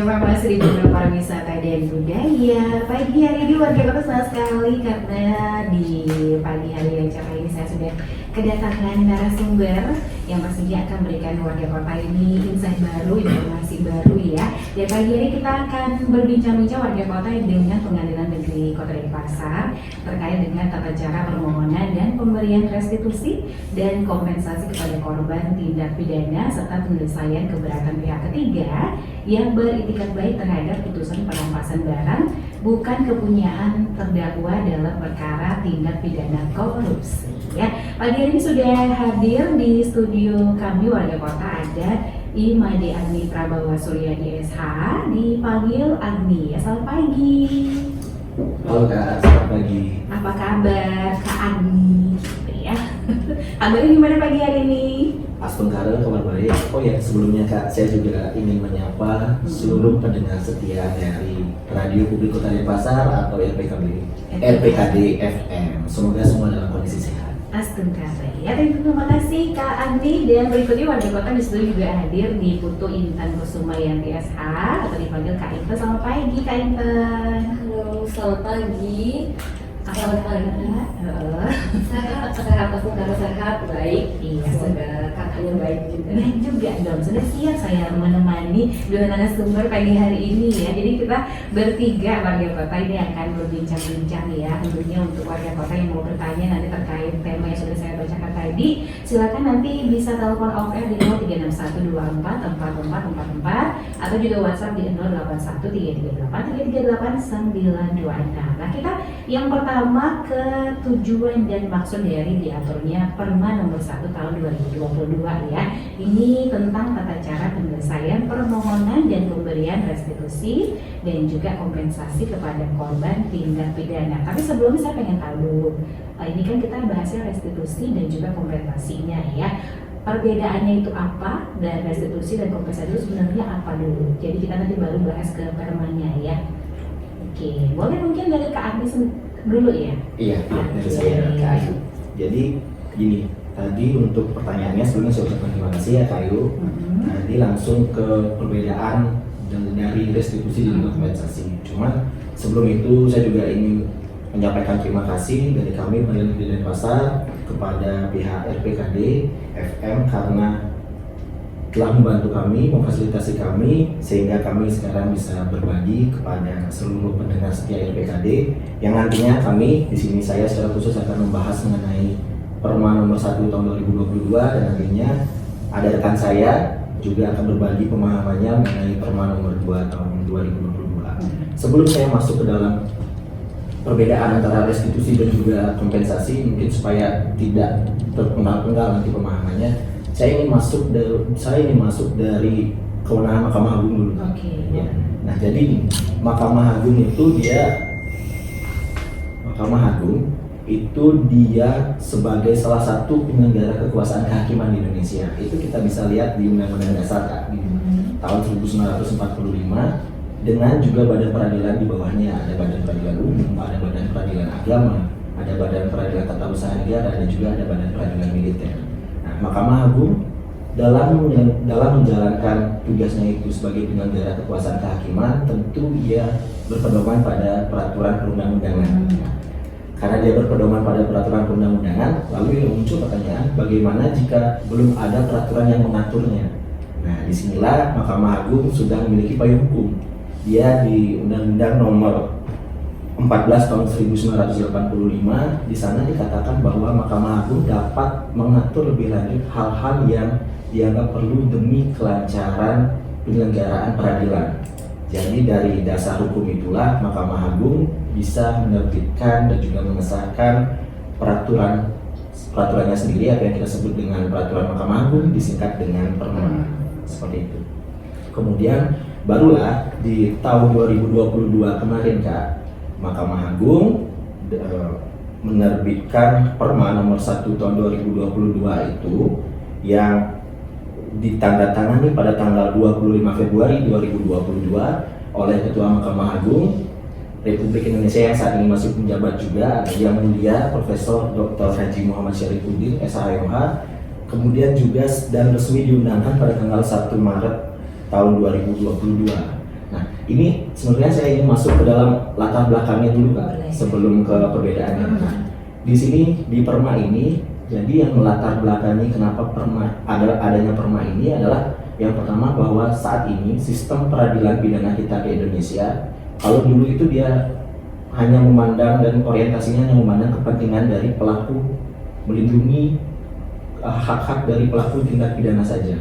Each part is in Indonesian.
Informasi di Bidang Pariwisata dan Budaya. Pagi hari ini warga kota senang sekali karena di pagi hari yang cerah ini saya sudah kedatangan narasumber yang pastinya akan memberikan warga kota ini insight baru, informasi baru ya. Dan pagi hari kita akan berbincang-bincang warga kota dengan Pengadilan Negeri Kota Denpasar terkait dengan tata cara permohonan dan pemberian restitusi dan kompensasi kepada korban tindak pidana serta penyelesaian keberatan pihak ketiga yang beritikat baik terhadap putusan perampasan barang bukan kepunyaan terdakwa dalam perkara tindak pidana korupsi. Ya, pagi ini sudah hadir di studio kami warga kota ada Imade Agni Prabawa Suryadi SH, dipanggil Agni. Ya, selamat pagi. Halo Kak, selamat pagi. Apa kabar Kak Agni? Ya, kabarnya gimana pagi hari ini? Astungkara, kabar baik. Oh ya, sebelumnya Kak, saya juga ingin menyapa seluruh pendengar setia dari Radio Publik Kota Denpasar atau RPKD FM. Semoga semua dalam kondisi sehat. Astungkara. Ya, terima kasih Kak Agni. Dan berikutnya warga kota di studio juga hadir di Putu Intan Kusuma Yanti SH atau dipanggil Kak Intan. Selamat pagi Kak Intan. Halo, selamat pagi. Apa kabar? Sehat, Astungkara sehat, baik. Iya, Semoga kakaknya baik juga. baik juga dong. Sudah siap saya menemani dua narasumber pagi hari ini ya. Jadi kita bertiga warga kota ini akan berbincang-bincang ya. Tentunya untuk warga kota yang mau bertanya nanti terkait tema yang sudah saya bacakan tadi, silakan nanti bisa telepon off air di 0361244444 atau juga WhatsApp di 081338338926. Nah, kita yang pertama ke tujuan dan maksud dari diaturnya Perma nomor 1 tahun 2022 ya. Ini tentang tata cara penyelesaian permohonan dan pemberian restitusi dan juga kompensasi kepada korban tindak pidana. Tapi sebelumnya saya pengen tahu dulu, ini kan kita bahasnya restitusi dan juga kompensasinya ya. Perbedaannya itu apa, dan restitusi dan kompensasi itu sebenarnya apa dulu? Jadi kita nanti baru bahas ke permanya ya. Oke, boleh mungkin dari Kak Agni dulu ya? Iya, dari saya Kak Ayu. Jadi gini, tadi untuk pertanyaannya sebelumnya saya ucapkan terima kasih ya Kak Ayu. Nanti langsung ke perbedaan dari restitusi dan kompensasi. Cuman sebelum itu saya juga ingin menyampaikan terima kasih dari kami Pengadilan Negeri Denpasar kepada pihak RPKD FM karena telah membantu kami, memfasilitasi kami sehingga kami sekarang bisa berbagi kepada seluruh pendengar setia RPKD yang nantinya kami di sini saya secara khusus akan membahas mengenai Perma nomor 1 tahun 2022 dan nantinya ada rekan saya juga akan berbagi pemahamannya mengenai Perma nomor 2 tahun 2022. Sebelum saya masuk ke dalam perbedaan antara restitusi dan juga kompensasi, mungkin supaya tidak terpenggal-penggal nanti pemahamannya, saya ingin masuk dari kewenangan Mahkamah Agung dulu. Ya. Nah, jadi Mahkamah Agung itu Mahkamah Agung itu dia sebagai salah satu penyelenggara kekuasaan kehakiman di Indonesia. Itu kita bisa lihat di Undang-Undang Dasar Kak, di tahun 1945 dengan juga badan peradilan di bawahnya. Ada badan peradilan umum, ada badan peradilan agama, ada badan peradilan tata usaha negara, dan juga ada badan peradilan militer. Nah, Mahkamah Agung dalam menjalankan tugasnya itu sebagai penyelenggara kekuasaan kehakiman, tentu ia berpedoman pada peraturan perundang-undangan. Karena dia berpedoman pada peraturan perundang-undangan, lalu yang muncul pertanyaan, bagaimana jika belum ada peraturan yang mengaturnya? Nah, disinilah Mahkamah Agung sudah memiliki payung hukum. Dia di Undang-Undang Nomor 14 tahun 1985, di sana dikatakan bahwa Mahkamah Agung dapat mengatur lebih lanjut hal-hal yang dianggap perlu demi kelancaran penyelenggaraan peradilan. Jadi dari dasar hukum itulah Mahkamah Agung bisa menerbitkan dan juga mengesahkan peraturannya sendiri, apa yang kita sebut dengan peraturan Mahkamah Agung, disingkat dengan Perma, seperti itu. Kemudian barulah di tahun 2022 kemarin Kak, Mahkamah Agung menerbitkan Perma nomor 1 tahun 2022 itu yang ditandatangani pada tanggal 25 Februari 2022 oleh Ketua Mahkamah Agung Republik Indonesia yang saat ini masih menjabat juga, Yang Mulia Profesor Dr. Haji Muhammad Syarifuddin SHMH, kemudian juga dan resmi diundangkan pada tanggal 1 Maret tahun 2022. Nah, ini sebenarnya saya ingin masuk ke dalam latar belakangnya dulu Kak, sebelum ke perbedaannya. Nah, di sini di Perma ini, jadi yang melatar belakangi kenapa adanya Perma ini adalah yang pertama bahwa saat ini sistem peradilan pidana kita di Indonesia, kalau dulu itu dia hanya memandang dan orientasinya hanya memandang kepentingan dari pelaku, melindungi hak-hak dari pelaku tindak pidana saja.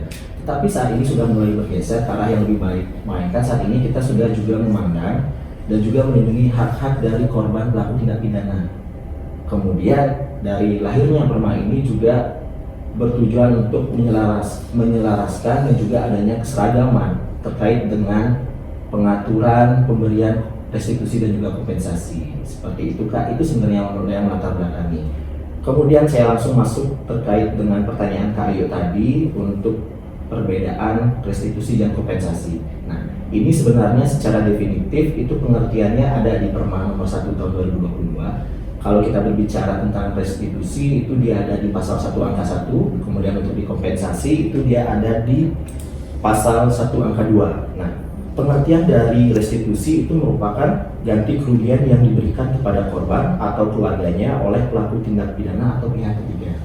Tapi saat ini sudah mulai bergeser ke arah yang lebih baik. Melainkan saat ini kita sudah juga memandang dan juga melindungi hak-hak dari korban pelaku tindak pidana. Kemudian dari lahirnya Perma ini juga bertujuan untuk menyelaraskan dan juga adanya keseragaman terkait dengan pengaturan pemberian restitusi dan juga kompensasi. Seperti itu Kak, itu sebenarnya yang melatar belakangi. Kemudian saya langsung masuk terkait dengan pertanyaan Kak Ayu tadi untuk perbedaan restitusi dan kompensasi. Nah, ini sebenarnya secara definitif itu pengertiannya ada di Perma nomor 1 tahun 2022. Kalau kita berbicara tentang restitusi itu dia ada di pasal 1 angka 1, kemudian untuk dikompensasi itu dia ada di pasal 1 angka 2. Nah, pengertian dari restitusi itu merupakan ganti kerugian yang diberikan kepada korban atau keluarganya oleh pelaku tindak pidana atau pihak ketiga.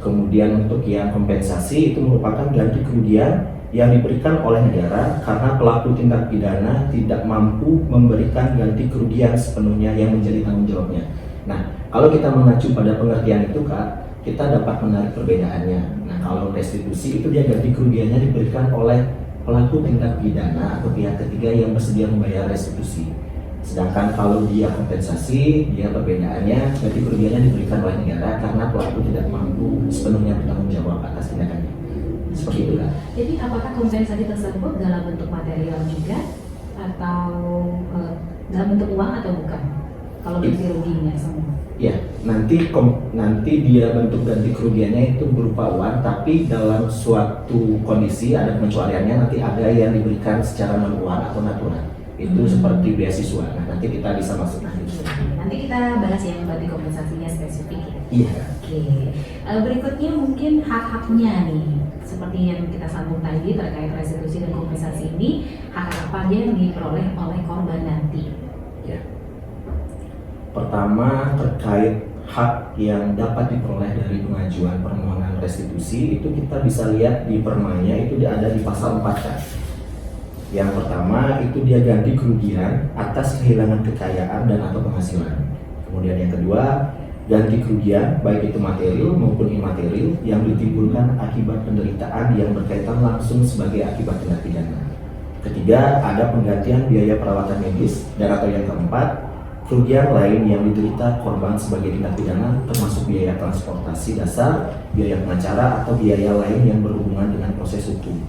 Kemudian untuk yang kompensasi itu merupakan ganti kerugian yang diberikan oleh negara karena pelaku tindak pidana tidak mampu memberikan ganti kerugian sepenuhnya yang menjadi tanggung jawabnya. Nah, kalau kita mengacu pada pengertian itu Kak, kita dapat menarik perbedaannya. Nah, kalau restitusi itu dia ganti kerugiannya diberikan oleh pelaku tindak pidana atau pihak ketiga yang bersedia membayar restitusi. Sedangkan kalau dia kompensasi, dia perbedaannya ganti kerugiannya diberikan oleh negara karena pelaku tidak mampu sepenuhnya bertanggung jawab atas tindakannya. Seperti itu Kak. Jadi apakah kompensasi tersebut dalam bentuk material juga atau dalam bentuk uang atau bukan? Kalau ganti ruginya semua. Ya, nanti dia bentuk ganti kerugiannya itu berupa uang, tapi dalam suatu kondisi ada pengecualiannya, nanti ada yang diberikan secara non uang atau natural. Itu seperti beasiswa. Nah, nanti kita bisa masuk nanti. Nanti kita bahas yang berarti kompensasinya spesifik ya. Iya. Oke. Berikutnya mungkin hak-haknya nih. Seperti yang kita sambung tadi terkait restitusi dan kompensasi ini, hak apa aja yang diperoleh oleh korban nanti? Ya. Pertama, terkait hak yang dapat diperoleh dari pengajuan permohonan restitusi itu kita bisa lihat di permanya itu ada di pasal 4 kan. Yang pertama itu dia ganti kerugian atas kehilangan kekayaan dan atau penghasilan. Kemudian yang kedua, ganti kerugian baik itu material maupun imaterial yang ditimbulkan akibat penderitaan yang berkaitan langsung sebagai akibat tindak pidana. Ketiga, ada penggantian biaya perawatan medis, dan atau yang keempat, kerugian lain yang diderita korban sebagai tindak pidana termasuk biaya transportasi dasar, biaya pengacara atau biaya lain yang berhubungan dengan proses hukum.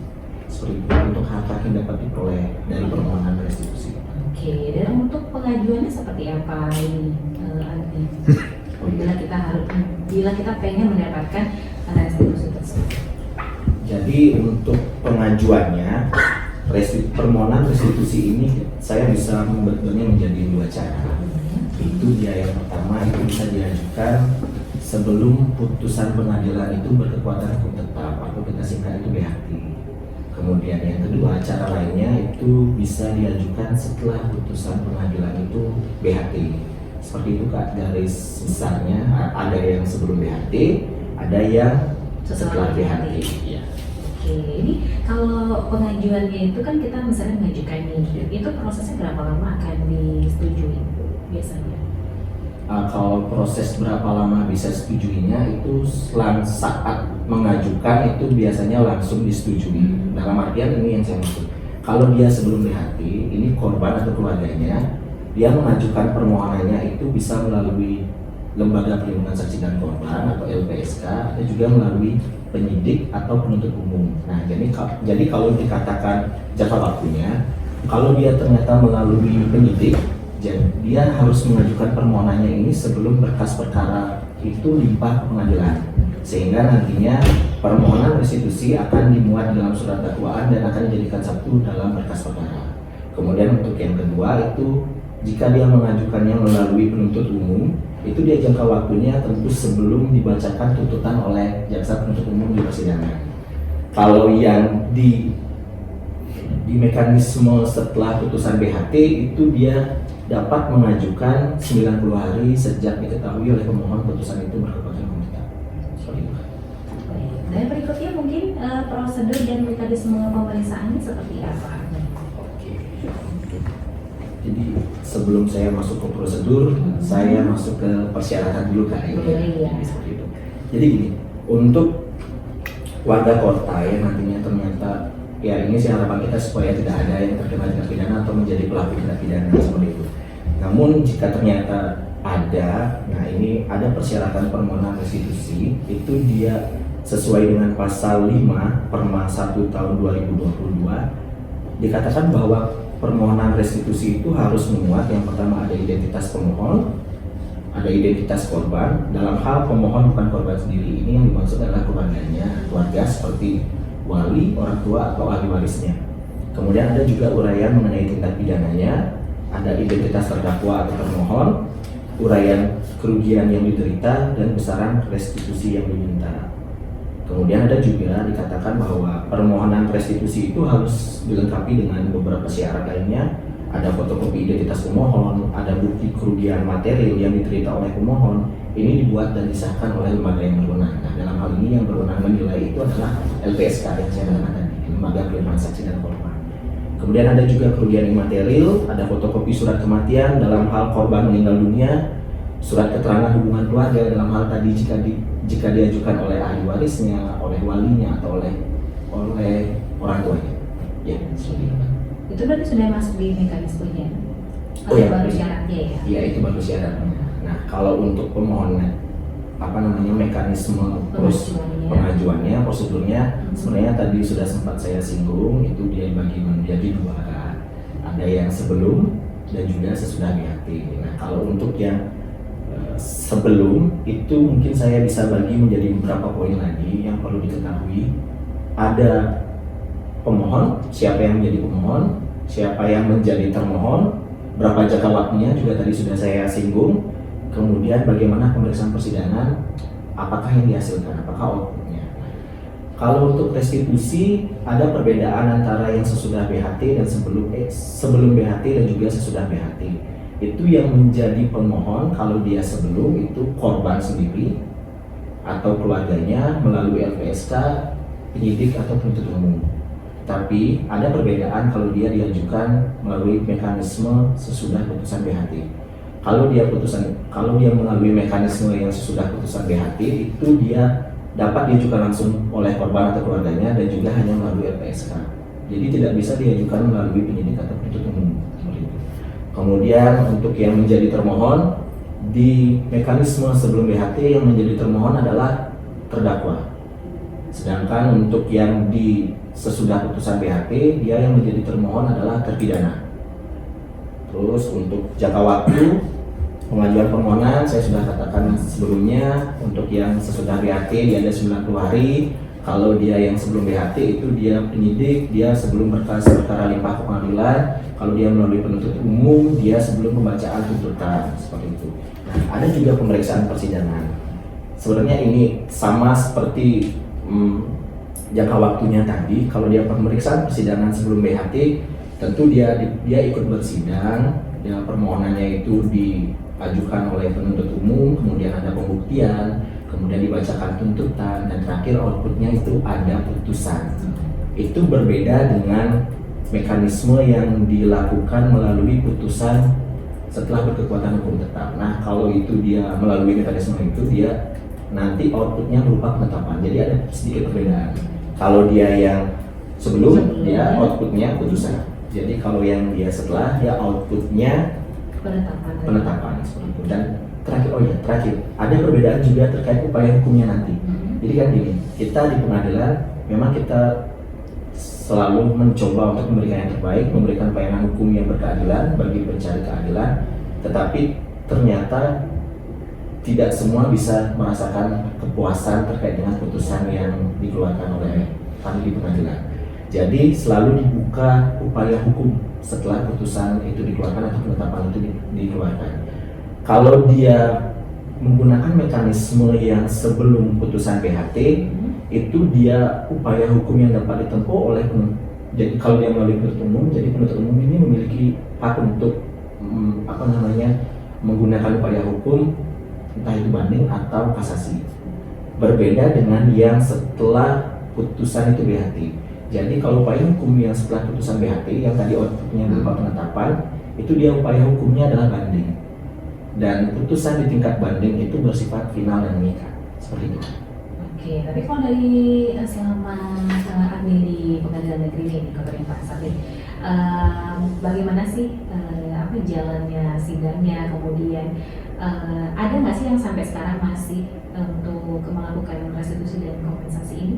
Seperti itu untuk hak yang dapat diperoleh dari permohonan restitusi. Oke, dan untuk pengajuannya seperti apa ini? bila kita pengen mendapatkan restitusi tersebut. Jadi untuk pengajuannya permohonan restitusi ini saya bisa membagi menjadi dua cara. Itu dia yang pertama itu bisa diajukan sebelum putusan pengadilan itu berkekuatan hukum tetap atau kita singkat itu BHT. Kemudian yang kedua cara lainnya itu bisa diajukan setelah putusan pengadilan itu BHT. Seperti itu Kak, garis besarnya ada yang sebelum BHT, ada yang setelah BHT. Ya. Oke, ini kalau pengajuannya itu kan kita misalnya mengajukan nih, itu prosesnya berapa lama akan disetujui biasanya? Kalau proses berapa lama bisa setujuinya itu saat mengajukan itu biasanya langsung disetujui. Dalam artian ini yang saya maksud. Kalau dia sebelum BHT, ini korban atau keluarganya, dia mengajukan permohonannya itu bisa melalui Lembaga Perlindungan Saksi dan Korban atau LPSK, atau juga melalui penyidik atau penuntut umum. Nah, jadi kalau dikatakan jangka waktunya, kalau dia ternyata melalui penyidik, dia harus mengajukan permohonannya ini sebelum berkas perkara itu limpah ke pengadilan, sehingga nantinya permohonan restitusi akan dimuat dalam surat dakwaan dan akan dijadikan satu dalam berkas perkara. Kemudian untuk yang kedua itu jika dia mengajukannya melalui penuntut umum, itu dia jangka waktunya tentu sebelum dibacakan tuntutan oleh jaksa penuntut umum di persidangan. Kalau yang di mekanisme setelah putusan BHT itu dia dapat mengajukan 90 hari sejak diketahui oleh pemohon putusan itu berkekuatan hukum tetap. Seperti itu. Dan berikutnya mungkin prosedur dan mekanisme pemeriksaannya seperti apa? Oke. Jadi sebelum saya masuk ke prosedur, saya masuk ke persyaratan dulu Kak. Iya. Seperti itu. Jadi gini, untuk warga kota yang nantinya ternyata ya ini sih harapan kita supaya tidak ada yang terkena tindak pidana atau menjadi pelaku tindak pidana seperti itu. Namun jika ternyata ada, nah ini ada persyaratan permohonan restitusi itu dia sesuai dengan pasal 5 Perma 1 tahun 2022 dikatakan bahwa permohonan restitusi itu harus memuat yang pertama ada identitas pemohon, ada identitas korban. Dalam hal pemohon bukan korban sendiri, ini yang dimaksud adalah keluarganya, keluarga seperti wali, orang tua atau ahli warisnya. Kemudian ada juga uraian mengenai tindak pidananya, ada identitas terdakwa atau termohon, uraian kerugian yang diderita dan besaran restitusi yang diminta. Kemudian ada juga dikatakan bahwa permohonan restitusi itu harus dilengkapi dengan beberapa syarat lainnya. Ada fotokopi identitas pemohon, ada bukti kerugian material yang diterita oleh pemohon. Ini dibuat dan disahkan oleh lembaga yang berwenang. Nah, dalam hal ini yang berwenang menilai itu adalah LPSK yang saya katakan tadi, Lembaga Perlindungan Saksi dan Korban. Kemudian ada juga kerugian imaterial, ada fotokopi surat kematian dalam hal korban meninggal dunia, surat keterangan hubungan keluarga dalam hal tadi jika diajukan oleh ahli warisnya, oleh walinya atau oleh orang tuanya. Ya, seperti itu. Itu berarti sudah masuk di mekanismenya? Oh ya, baru syaratnya ya? Iya, itu baru syaratnya. Nah, kalau untuk pemohonnya, mekanisme pengajuannya, prosedurnya, sebenarnya tadi sudah sempat saya singgung, itu dia dibagi menjadi dua. Ada yang sebelum dan juga sesudah BHT. Nah, kalau untuk yang sebelum itu mungkin saya bisa bagi menjadi beberapa poin lagi yang perlu diketahui. Ada pemohon, siapa yang menjadi pemohon, siapa yang menjadi termohon, berapa jangka waktunya juga tadi sudah saya singgung. Kemudian bagaimana pemeriksaan persidangan, apakah yang dihasilkan, apakah outputnya. Kalau untuk restitusi ada perbedaan antara yang sesudah BHT dan sebelum BHT dan juga sesudah BHT. Itu yang menjadi pemohon kalau dia sebelum itu korban sendiri atau keluarganya melalui LPSK, penyidik atau penuntut umum. Tapi ada perbedaan kalau dia diajukan melalui mekanisme sesudah putusan BHT. Kalau dia melalui mekanisme yang sesudah putusan BHT itu dia dapat diajukan langsung oleh korban atau keluarganya dan juga hanya melalui LPSK. Jadi tidak bisa diajukan melalui penyidik atau penuntut umum. Kemudian untuk yang menjadi termohon di mekanisme sebelum BHT yang menjadi termohon adalah terdakwa. Sedangkan untuk yang di sesudah putusan BHT dia yang menjadi termohon adalah terpidana. Terus untuk jangka waktu Pengajuan permohonan saya sudah katakan sebelumnya, untuk yang sesudah BHT dia ada 90 hari. Kalau dia yang sebelum BHT itu dia penyidik, dia sebelum berkas perkara limpah ke pengadilan. Kalau dia melalui penuntut umum, dia sebelum pembacaan tuntutan, seperti itu. Nah, ada juga pemeriksaan persidangan. Sebenarnya ini sama seperti jangka waktunya tadi. Kalau dia pemeriksaan persidangan sebelum BHT, tentu dia ikut bersidang. Ya, permohonannya itu diajukan oleh penuntut umum, kemudian ada pembuktian, kemudian dibacakan tuntutan, dan terakhir outputnya itu ada putusan. Itu berbeda dengan mekanisme yang dilakukan melalui putusan setelah berkekuatan hukum tetap. Nah, kalau itu dia melalui mekanisme itu, dia nanti outputnya berupa penetapan. Jadi ada sedikit perbedaan. Kalau dia yang sebelum, dia outputnya putusan. Jadi kalau yang dia setelah, dia outputnya penetapan seperti itu. Dan terakhir ada perbedaan juga terkait upaya hukumnya nanti. Jadi kan gini, kita di pengadilan memang kita selalu mencoba untuk memberikan yang terbaik, memberikan pelayanan hukum yang berkeadilan bagi pencari keadilan. Tetapi ternyata tidak semua bisa merasakan kepuasan terkait dengan putusan yang dikeluarkan oleh kami di pengadilan. Jadi selalu dibuka upaya hukum setelah putusan itu dikeluarkan atau penetapan itu dikeluarkan. Kalau dia menggunakan mekanisme yang sebelum putusan BHT, itu dia upaya hukum yang dapat ditempuh oleh jadi kalau dia melalui penuntut umum, jadi penuntut umum ini memiliki hak untuk menggunakan upaya hukum, entah itu banding atau kasasi. Berbeda dengan yang setelah putusan itu BHT. Jadi kalau upaya hukum yang setelah putusan BHT yang tadi outputnya berupa penetapan, itu dia upaya hukumnya adalah banding. Dan putusan di tingkat banding itu bersifat final dan mengikat. Seperti itu. Oke, tapi kalau dari selama admin di Pengadilan Negeri ini di Kabupaten Pahang, bagaimana sih jalannya sidangnya, kemudian ada nggak sih yang sampai sekarang masih untuk melakukan restitusi dan kompensasi ini?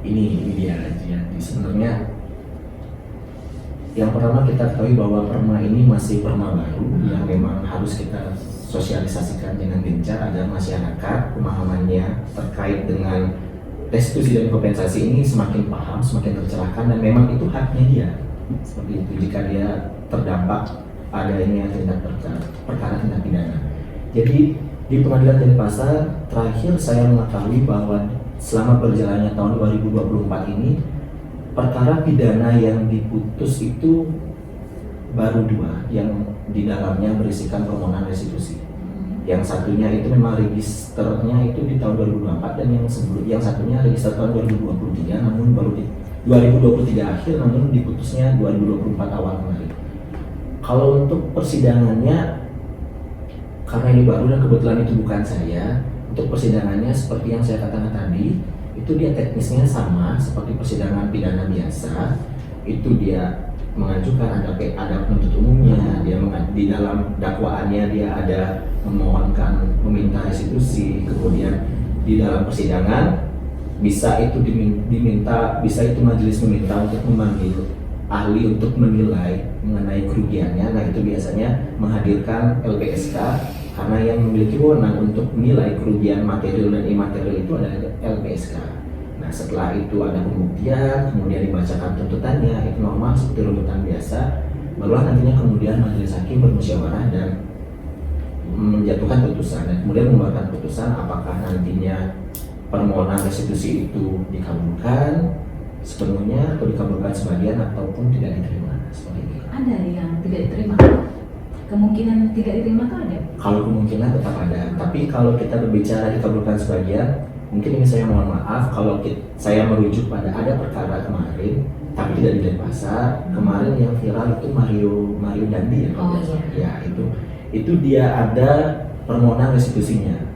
Ini dia ya. Sebenarnya yang pertama kita ketahui bahwa perma ini masih perma baru yang memang harus kita sosialisasikan dengan gencar agar masyarakat pemahamannya terkait dengan restitusi dan kompensasi ini semakin paham, semakin tercerahkan, dan memang itu haknya dia. Seperti itu jika dia terdampak adanya perkara tindak pidana. Jadi di Pengadilan Denpasar terakhir saya mengetahui bahwa selama perjalanannya tahun 2024 ini, perkara pidana yang diputus itu baru 2 yang di dalamnya berisikan permohonan restitusi. Yang satunya itu memang registernya itu di tahun 2024, dan yang satunya register tahun 2023 namun baru di 2023 akhir, namun diputusnya 2024 awal kemarin. Kalau untuk persidangannya, karena ini baru dan kebetulan itu bukan saya, untuk persidangannya seperti yang saya katakan tadi, itu dia teknisnya sama seperti persidangan pidana biasa. Itu dia mengajukan ada penuntut umumnya, dia di dalam dakwaannya dia ada meminta restitusi, kemudian di dalam persidangan bisa itu diminta, bisa itu majelis meminta untuk memanggil ahli untuk menilai mengenai kerugiannya. Nah, itu biasanya menghadirkan LPSK, karena yang memiliki wewenang untuk menilai kerugian material dan imaterial itu adalah LPSK. Nah, setelah itu ada pembuktian, kemudian dibacakan tuntutannya, itu normal seperti runtutan biasa. Barulah nantinya kemudian majelis hakim bermusyawarah dan menjatuhkan putusan, dan kemudian mengeluarkan putusan apakah nantinya permohonan restitusi itu dikabulkan sepenuhnya atau dikabulkan sebagian ataupun tidak diterima. Seperti itu. Ada yang tidak diterima? Kemungkinan tidak diterima itu ada? Kalau kemungkinan tetap ada, tapi kalau kita berbicara dikabulkan sebagian, mungkin ini saya mohon maaf kalau saya merujuk pada ada perkara kemarin, tapi tidak di Denpasar. Kemarin yang viral itu Mario Dandi ya, ya itu dia ada permohonan restitusinya.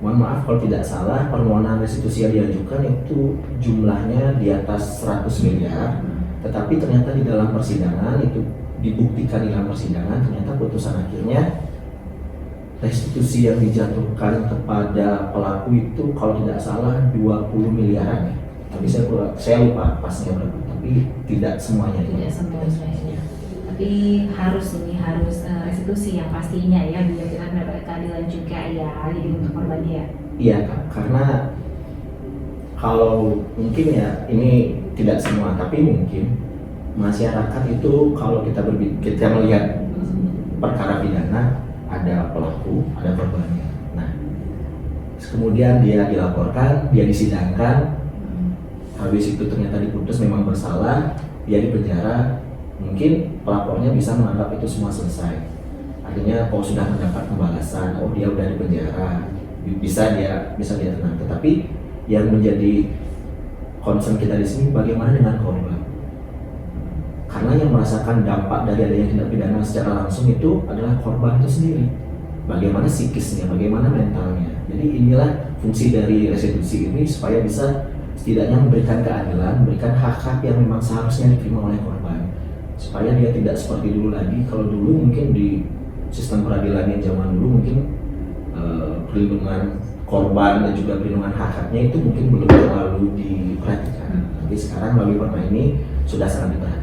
Mohon maaf kalau tidak salah, permohonan restitusi yang diajukan itu jumlahnya di atas 100 miliar, tetapi ternyata di dalam persidangan itu dibuktikan di dalam persidangan, ternyata putusan akhirnya restitusi yang dijatuhkan kepada pelaku itu kalau tidak salah 20 miliaran ya. Tapi saya lupa pasnya berapa, tapi tidak semuanya. Tidak semuanya. Tapi harus restitusi yang pastinya ya, biar kita mendapat keadilan juga ya, jadi untuk korbannya ya. Iya Kak, karena kalau mungkin ya ini tidak semua, tapi mungkin masyarakat itu kalau kita melihat perkara pidana, ada pelaku, ada korbannya. Nah, kemudian dia dilaporkan, dia disidangkan, habis itu ternyata diputus memang bersalah, dia dipenjara, mungkin pelapornya bisa menganggap itu semua selesai. Artinya kalau sudah mendapat pembalasan, oh dia udah dipenjara, bisa dia tenang. Tetapi yang menjadi concern kita di sini bagaimana dengan korban? Karena yang merasakan dampak dari adanya tindak pidana secara langsung itu adalah korban itu sendiri. Bagaimana psikisnya, bagaimana mentalnya. Jadi inilah fungsi dari restitusi ini supaya bisa setidaknya memberikan keadilan, memberikan hak-hak yang memang seharusnya diterima oleh korban. Supaya dia tidak seperti dulu lagi. Kalau dulu mungkin di sistem peradilan yang zaman dulu mungkin perlindungan korban dan juga perlindungan hak-haknya itu mungkin belum terlalu diperhatikan. Tapi sekarang melalui perma ini sudah sangat diperhatikan.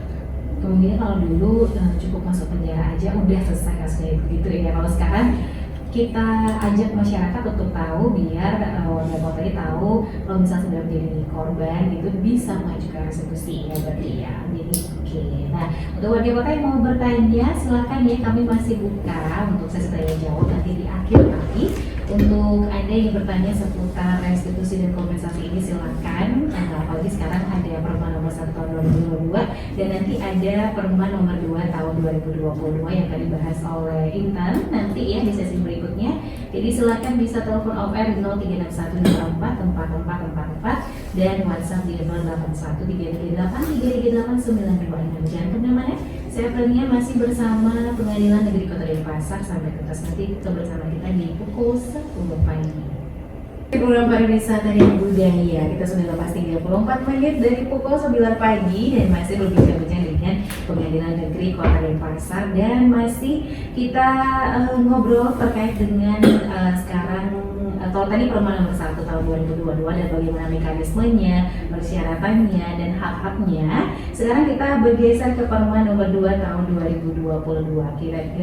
Kemudian kalau dulu cukup masuk penjara aja udah selesai kasusnya gitu ya. Kalau sekarang kita ajak masyarakat untuk tahu biar warga kota ini tahu kalau misalnya sudah menjadi korban itu bisa mengajukan restitusi ya berarti ya. Jadi oke. Nah untuk warga kota yang mau bertanya silakan ya, kami masih buka untuk sesi tanya jawab nanti di akhir kali. Untuk Anda yang bertanya seputar restitusi dan kompensasi ini silakan. Apalagi sekarang ada Perma nomor 1 tahun 2022 dan nanti ada Perma nomor 2 tahun 2022 yang akan dibahas oleh Intan nanti ya di sesi berikutnya. Jadi silakan bisa telepon OPR di 0361244444 dan WhatsApp di 081338338926. Jangan kemana-mana. Saya Prania masih bersama Pengadilan Negeri Kota Denpasar. Sampai tuntas nanti bersama kita di pukul 10 pagi. Program pariwisata dan budaya kita sudah lepas 34 menit dari pukul 9 pagi dan masih berbincang-bincang dengan Pengadilan Negeri Kota Denpasar dan masih kita ngobrol terkait dengan sekarang atau tadi Perma nomor 1 tahun 2022 dan bagaimana mekanismenya, persyaratannya dan hak-haknya. Sekarang kita bergeser ke Perma nomor 2 tahun 2022.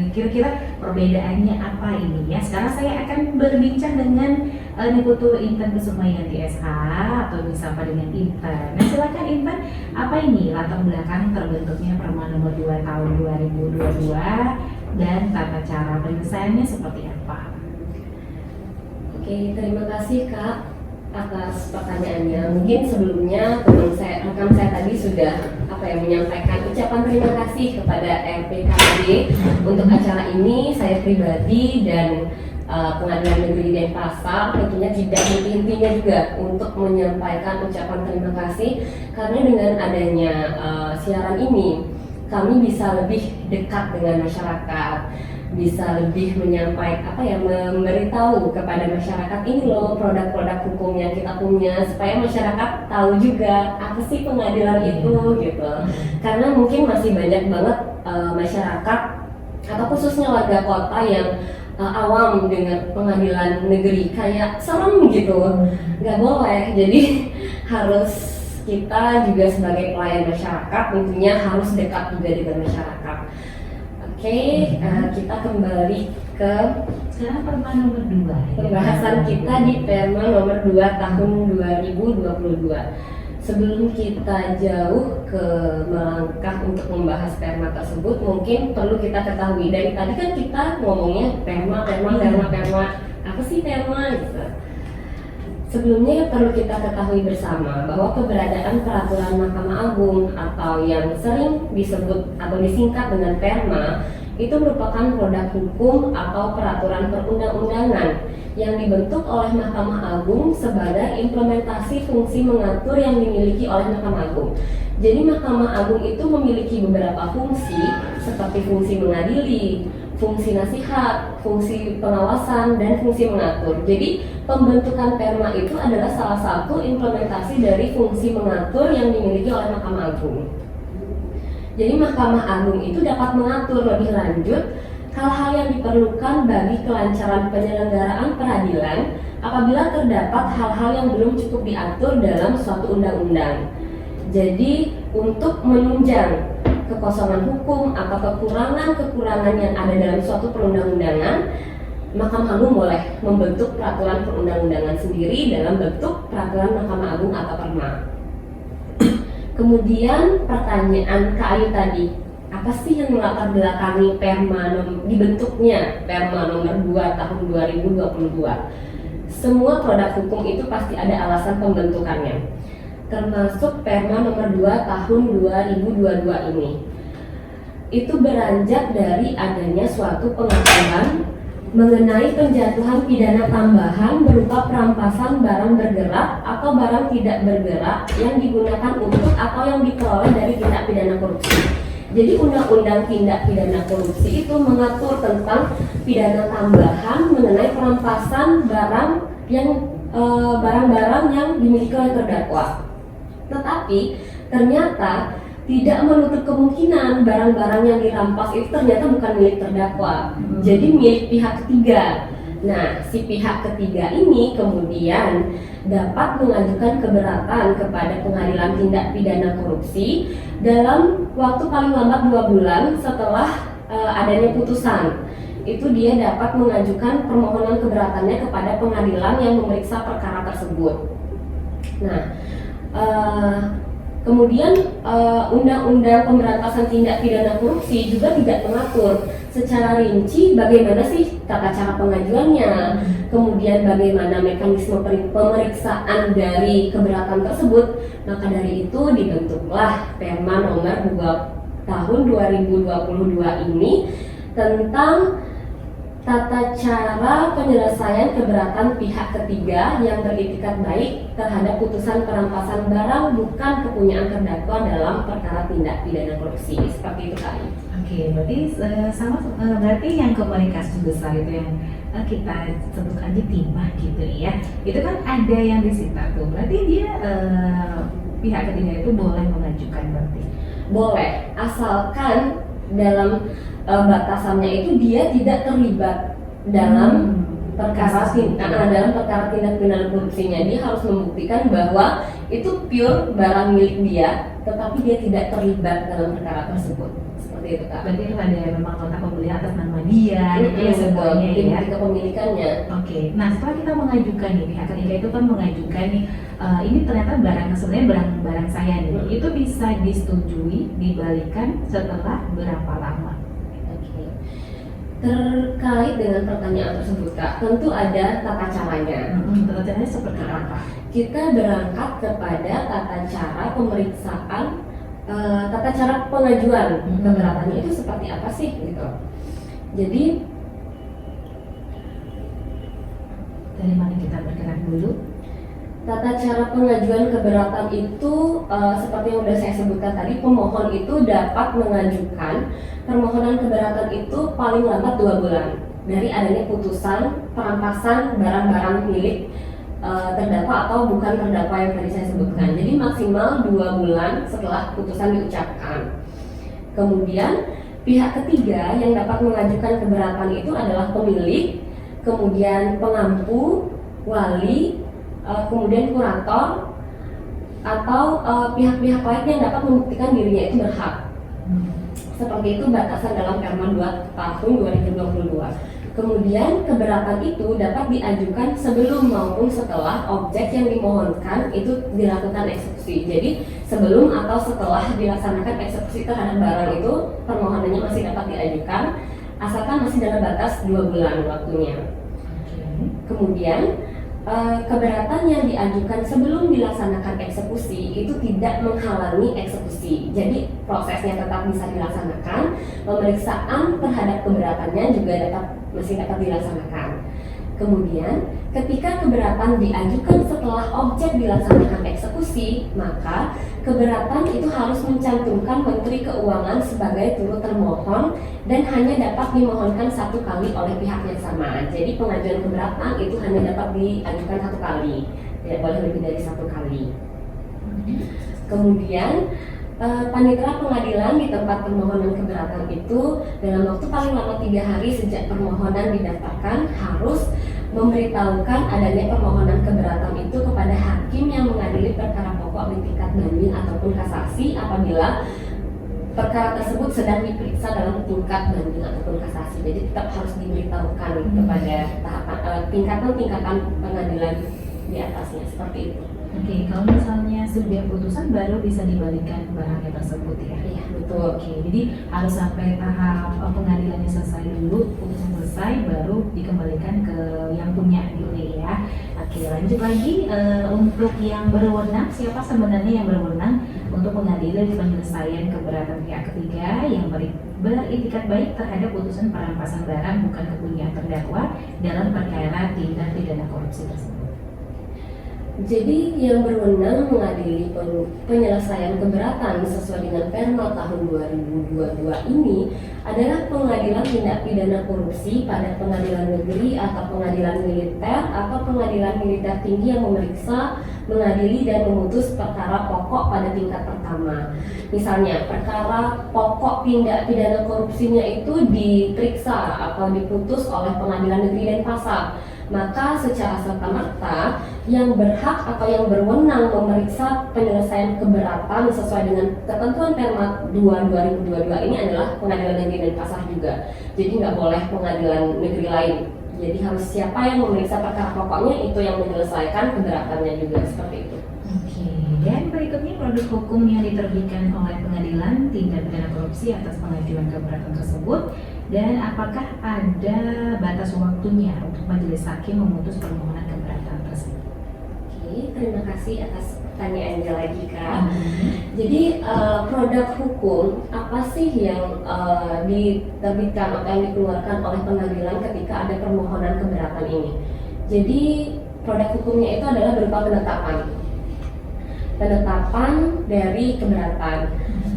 Kira-kira perbedaannya apa ini ya? Sekarang saya akan berbincang dengan Niputu Intan Kusumayanti SH atau disapa dengan Intan. Nah silakan Intan, apa ini latar belakang terbentuknya Perma nomor 2 tahun 2022 dan tata cara penyelesaiannya seperti apa? Oke, terima kasih Kak atas pertanyaannya. Mungkin sebelumnya rekan saya tadi sudah menyampaikan ucapan terima kasih kepada RPKD untuk acara ini. Saya pribadi dan Pengadilan Negeri Denpasar tentunya tidak henti-hentinya juga untuk menyampaikan ucapan terima kasih karena dengan adanya siaran ini kami bisa lebih dekat dengan masyarakat, bisa lebih menyampaikan memberitahu kepada masyarakat ini loh produk-produk hukum yang kita punya supaya masyarakat tahu juga apa sih pengadilan itu gitu. Karena mungkin masih banyak banget masyarakat atau khususnya warga kota yang awam dengan pengadilan negeri kayak serem gitu, nggak boleh. Jadi harus kita juga sebagai pelayan masyarakat tentunya harus dekat juga dengan masyarakat. Oke, kita kembali ke sekarang Perma nomor 2. Pembahasan kita di Perma nomor 2 tahun 2022. Sebelum kita jauh ke melangkah untuk membahas perma tersebut, mungkin perlu kita ketahui dari tadi kan kita ngomongnya perma, apa sih perma gitu. Sebelumnya perlu kita ketahui bersama bahwa keberadaan peraturan Mahkamah Agung atau yang sering disebut atau disingkat dengan perma itu merupakan produk hukum atau peraturan perundang-undangan yang dibentuk oleh Mahkamah Agung sebagai implementasi fungsi mengatur yang dimiliki oleh Mahkamah Agung. Jadi Mahkamah Agung itu memiliki beberapa fungsi seperti fungsi mengadili, fungsi nasihat, fungsi pengawasan, dan fungsi mengatur. Jadi pembentukan perma itu adalah salah satu implementasi dari fungsi mengatur yang dimiliki oleh Mahkamah Agung. Jadi Mahkamah Agung itu dapat mengatur lebih lanjut hal-hal yang diperlukan bagi kelancaran penyelenggaraan peradilan apabila terdapat hal-hal yang belum cukup diatur dalam suatu undang-undang. Jadi untuk menunjang kekosongan hukum atau kekurangan-kekurangan yang ada dalam suatu perundang-undangan, Mahkamah Agung boleh membentuk peraturan perundang-undangan sendiri dalam bentuk peraturan Mahkamah Agung atau Perma. Kemudian pertanyaan Kak Ayu tadi, apa sih yang melatar belakangi dibentuknya Perma nomor 2 tahun 2022? Semua produk hukum itu pasti ada alasan pembentukannya, termasuk Perma nomor 2 tahun 2022 ini. Itu beranjak dari adanya suatu pengaturan mengenai penjatuhan pidana tambahan berupa perampasan barang bergerak atau barang tidak bergerak yang digunakan untuk atau yang diperoleh dari tindak pidana korupsi. Jadi undang-undang tindak pidana korupsi itu mengatur tentang pidana tambahan mengenai perampasan barang-barang yang dimiliki oleh terdakwa. Tetapi ternyata tidak menutup kemungkinan barang-barang yang dirampas itu ternyata bukan milik terdakwa, jadi milik pihak ketiga. Nah, si pihak ketiga ini kemudian dapat mengajukan keberatan kepada Pengadilan Tindak Pidana Korupsi dalam waktu paling lambat 2 bulan setelah adanya putusan. Itu dia dapat mengajukan permohonan keberatannya kepada pengadilan yang memeriksa perkara tersebut. Nah, kemudian Undang-Undang Pemberantasan Tindak Pidana Korupsi juga tidak mengatur secara rinci bagaimana sih tata cara pengajuannya, kemudian bagaimana mekanisme pemeriksaan dari keberatan tersebut. Maka dari itu dibentuklah Perma nomor 2 tahun 2022 ini tentang tata cara penyelesaian keberatan pihak ketiga yang beritikat baik terhadap putusan perampasan barang bukan kepunyaan terdakwa dalam perkara tindak pidana korupsi. Seperti itu Kak. Oke, berarti yang komunikasi besar itu yang kita sebut aja timah gitu ya. Itu kan ada yang disita tuh. Berarti dia pihak ketiga itu boleh mengajukan berarti. Boleh, asalkan dalam batasannya itu dia tidak terlibat dalam perkara tindak pidana korupsinya. Dia harus membuktikan bahwa itu pure barang milik dia, tetapi dia tidak terlibat dalam perkara tersebut. Seperti itu Kak. Berarti itu ada memang nota pembelian atas nama dia, gitu ya semuanya ya. Kepemilikannya. Oke. Nah, setelah kita mengajukan nih, pihak ketiga itu kan mengajukan nih, ini ternyata sebenarnya barang saya nih, itu bisa disetujui dibalikan setelah berapa lama? Terkait dengan pertanyaan tersebut Kak, tentu ada tata caranya. Tata caranya seperti apa? Kita berangkat kepada tata cara pemeriksaan, tata cara pengajuan keberatannya itu seperti apa sih gitu. Jadi dari mana kita bergerak dulu? Tata cara pengajuan keberatan itu seperti yang sudah saya sebutkan tadi, pemohon itu dapat mengajukan permohonan keberatan itu paling lambat 2 bulan dari adanya putusan perampasan barang-barang milik terdakwa atau bukan terdakwa yang tadi saya sebutkan. Jadi maksimal 2 bulan setelah putusan diucapkan. Kemudian pihak ketiga yang dapat mengajukan keberatan itu adalah pemilik, kemudian pengampu, wali, kemudian kurator atau pihak-pihak lain yang dapat membuktikan dirinya itu berhak. Seperti itu batasan dalam Perma 2 tahun 2022. Kemudian keberatan itu dapat diajukan sebelum maupun setelah objek yang dimohonkan itu dilakukan eksekusi. Jadi sebelum atau setelah dilaksanakan eksekusi terhadap barang itu permohonannya masih dapat diajukan asalkan masih dalam batas 2 bulan waktunya. Kemudian keberatan yang diajukan sebelum dilaksanakan eksekusi itu tidak menghalangi eksekusi. Jadi prosesnya tetap bisa dilaksanakan, pemeriksaan terhadap keberatannya juga masih dapat dilaksanakan. Kemudian ketika keberatan diajukan setelah objek dilaksanakan eksekusi, maka keberatan itu harus mencantumkan Menteri Keuangan sebagai turut termohon dan hanya dapat dimohonkan 1 kali oleh pihak yang sama. Jadi pengajuan keberatan itu hanya dapat diajukan 1 kali, tidak boleh lebih dari 1 kali. Kemudian panitera pengadilan di tempat permohonan keberatan itu dalam waktu paling lama 3 hari sejak permohonan didaftarkan harus memberitahukan adanya permohonan keberatan itu kepada hakim yang mengadili perkara pokok di tingkat banding ataupun kasasi apabila perkara tersebut sedang diperiksa dalam tingkat banding ataupun kasasi. Jadi tetap harus diberitahukan kepada tingkatan pengadilan di atasnya, seperti itu. Oke, kalau misalnya sudah putusan baru bisa dibalikan barangnya tersebut ya? Iya, betul. Oke, jadi harus sampai tahap pengadilannya selesai dulu, putusan selesai, baru dikembalikan ke yang punya dulu ya. Oke, lanjut lagi untuk yang berwenang, siapa sebenarnya yang berwenang untuk mengadili penyelesaian keberatan pihak ketiga yang beritikat baik terhadap putusan perampasan barang bukan kepunyaan terdakwa dalam perkara tindak pidana korupsi tersebut? Jadi yang berwenang mengadili penyelesaian keberatan sesuai dengan Perma tahun 2022 ini adalah pengadilan tindak pidana korupsi pada pengadilan negeri atau pengadilan militer atau pengadilan militer tinggi yang memeriksa, mengadili dan memutus perkara pokok pada tingkat pertama. Misalnya perkara pokok tindak pidana korupsinya itu diperiksa atau diputus oleh pengadilan negeri Denpasar, maka secara serta-merta yang berhak atau yang berwenang memeriksa penyelesaian keberatan sesuai dengan ketentuan Perma 2022 ini adalah pengadilan negeri Denpasar juga. Jadi nggak boleh pengadilan negeri lain. Jadi harus siapa yang memeriksa perkara pokoknya itu yang menyelesaikan keberatannya juga, seperti itu. Oke, dan berikutnya produk hukum yang diterbitkan oleh pengadilan tindak pidana korupsi atas pengajuan keberatan tersebut, dan apakah ada batas waktunya untuk majelis hakim memutus permohonan keberatan tersebut? Oke, terima kasih atas pertanyaannya lagi Kak. Jadi produk hukum apa sih yang diterbitkan atau yang dikeluarkan oleh pengadilan ketika ada permohonan keberatan ini? Jadi produk hukumnya itu adalah berupa penetapan dari keberatan.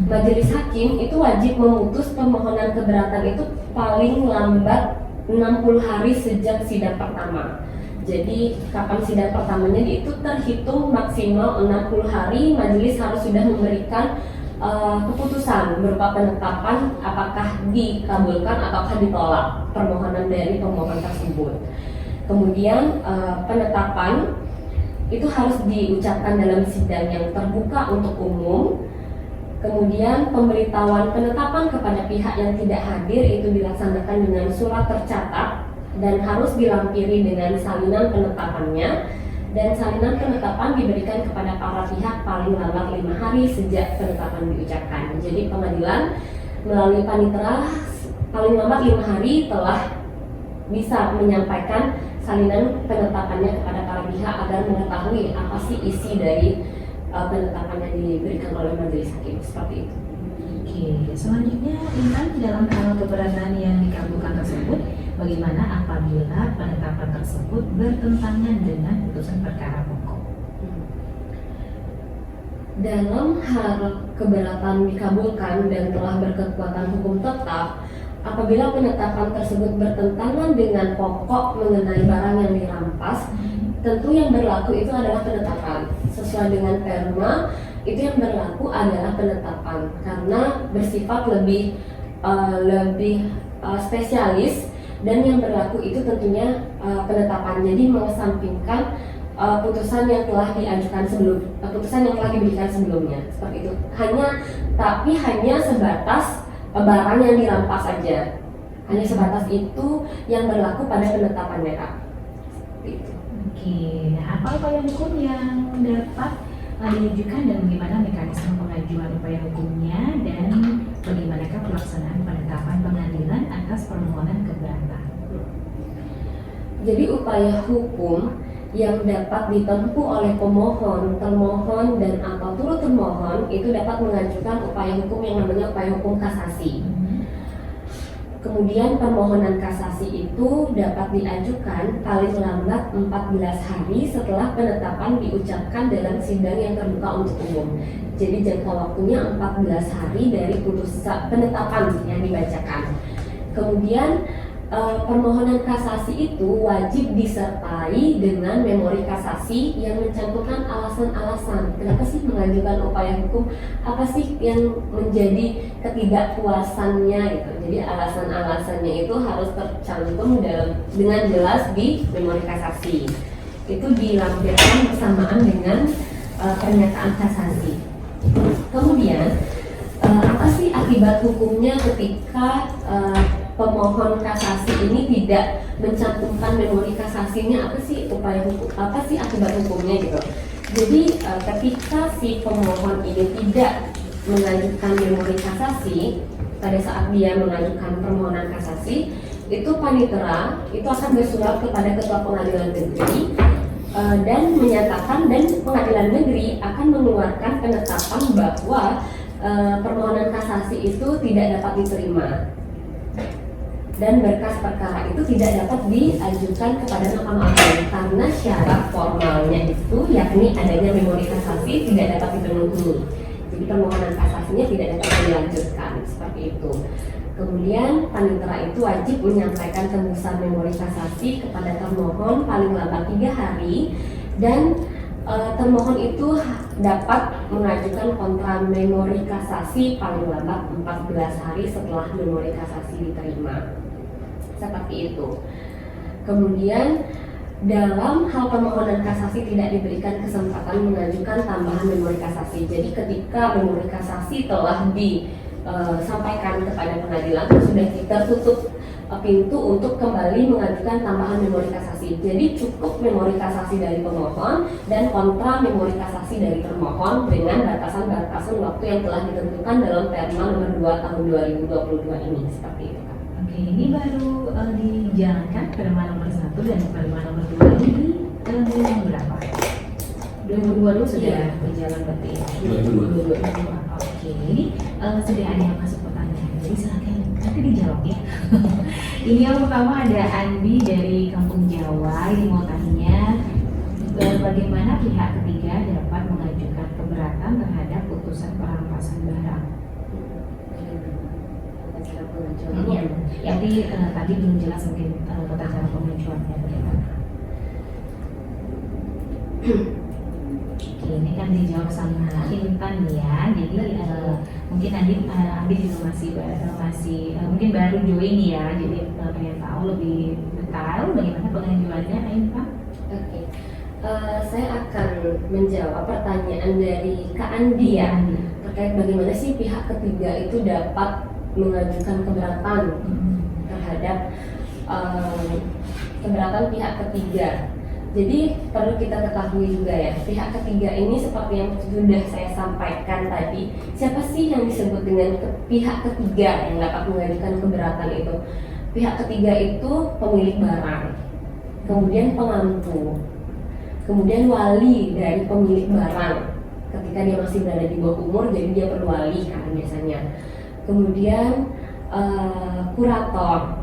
Majelis hakim itu wajib memutus permohonan keberatan itu paling lambat 60 hari sejak sidang pertama. Jadi kapan sidang pertamanya itu terhitung maksimal 60 hari majelis harus sudah memberikan keputusan berupa penetapan apakah dikabulkan ataukah ditolak permohonan dari pemohon tersebut. Kemudian penetapan itu harus diucapkan dalam sidang yang terbuka untuk umum. Kemudian pemberitahuan penetapan kepada pihak yang tidak hadir itu dilaksanakan dengan surat tercatat dan harus dilampiri dengan salinan penetapannya, dan salinan penetapan diberikan kepada para pihak paling lambat 5 hari sejak penetapan diucapkan. Jadi pengadilan melalui panitera paling lambat 5 hari telah bisa menyampaikan salinan penetapannya kepada para pihak agar mengetahui apa sih isi dari penetapan yang diberikan oleh majelis hakim, seperti itu. Oke, selanjutnya Intan, dalam hal keberatan yang dikabulkan tersebut, bagaimana apabila penetapan tersebut bertentangan dengan putusan perkara pokok? Dalam hal keberatan dikabulkan dan telah berkekuatan hukum tetap, apabila penetapan tersebut bertentangan dengan pokok mengenai barang yang dirampas, tentu yang berlaku itu adalah penetapan. Sesuai dengan Perma, itu yang berlaku adalah penetapan karena bersifat lebih spesialis, dan yang berlaku itu tentunya penetapan. Jadi mengesampingkan putusan yang telah diajukan putusan yang telah diberikan sebelumnya, seperti itu. Tapi hanya sebatas barang yang dirampas saja. Hanya sebatas itu yang berlaku pada penetapannya, Kak. Seperti itu. Oke, nah apa upaya hukum yang dapat diajukan dan bagaimana mekanisme pengajuan upaya hukumnya, dan bagaimanakah pelaksanaan penetapan pengadilan atas permohonan keberatan? Jadi upaya hukum yang dapat ditempuh oleh pemohon, termohon, dan atau turut termohon itu dapat mengajukan upaya hukum yang namanya upaya hukum kasasi. Kemudian permohonan kasasi itu dapat diajukan paling lambat 14 hari setelah penetapan diucapkan dalam sidang yang terbuka untuk umum. Jadi jangka waktunya 14 hari dari putusan penetapan yang dibacakan. Kemudian permohonan kasasi itu wajib disertai dengan memori kasasi yang mencantumkan alasan-alasan kenapa sih mengajukan upaya hukum, apa sih yang menjadi ketidakpuasannya gitu. Jadi alasan-alasannya itu harus tercantum dengan jelas di memori kasasi. Itu dilampirkan bersamaan dengan pernyataan kasasi. Kemudian apa sih akibat hukumnya ketika pemohon kasasi ini tidak mencantumkan memori kasasinya, apa sih upaya hukum, apa sih akibat hukumnya gitu. Jadi ketika si pemohon ini tidak mengajukan memori kasasi pada saat dia mengajukan permohonan kasasi, itu panitera itu akan bersurat kepada ketua pengadilan negeri dan menyatakan, dan pengadilan negeri akan mengeluarkan penetapan bahwa permohonan kasasi itu tidak dapat diterima dan berkas perkara itu tidak dapat diajukan kepada Mahkamah Agung karena syarat formalnya itu yakni adanya memori kasasi tidak dapat dipenuhi. Jadi permohonan kasasinya tidak dapat dilanjutkan seperti itu. Kemudian panitera itu wajib menyampaikan tebusan memori kasasi kepada termohon paling lambat 3 hari, dan termohon itu dapat mengajukan kontra memori kasasi paling lambat 14 hari setelah memori kasasi diterima. Seperti itu. Kemudian dalam hal permohonan kasasi tidak diberikan kesempatan mengajukan tambahan memori kasasi. Jadi ketika memori kasasi telah disampaikan kepada pengadilan, sudah tertutup pintu untuk kembali mengajukan tambahan memori kasasi. Jadi cukup memori kasasi dari pemohon dan kontra memori kasasi dari termohon dengan batasan-batasan waktu yang telah ditentukan dalam Perma nomor 2 tahun 2022 ini. Seperti itu. Oke, ini baru dijalankan Perma nomor 1 dan Perma nomor 2 ini bulan berapa? 2022 sudah berjalan berarti. 2022. Oke, ini sudah ada yang masuk pertanyaan, jadi silakan nanti dijawab ya. Ini yang pertama ada Andi dari Kampung Jawa, ini mau tanya bagaimana pihak ketiga dapat mengajukan keberatan terhadap putusan perampasan barang. Ini ya, tadi belum jelas mungkin tata cara pengajuannya bagaimana. Oke, ini kan dijawab sama Intan ya. Jadi mungkin Andi juga masih mungkin baru join ya. Jadi pengen tahu lebih detail bagaimana pengajuannya, Intan. Oke. Saya akan menjawab pertanyaan dari Kak Andi ya, terkait bagaimana sih pihak ketiga itu dapat mengajukan keberatan terhadap keberatan pihak ketiga. Jadi perlu kita ketahui juga ya, pihak ketiga ini seperti yang sudah saya sampaikan tadi, siapa sih yang disebut dengan pihak ketiga yang dapat mengajukan keberatan itu? Pihak ketiga itu pemilik barang, kemudian pengampu, kemudian wali dari pemilik barang ketika dia masih berada di bawah umur, jadi dia perlu wali kan biasanya. Kemudian kurator,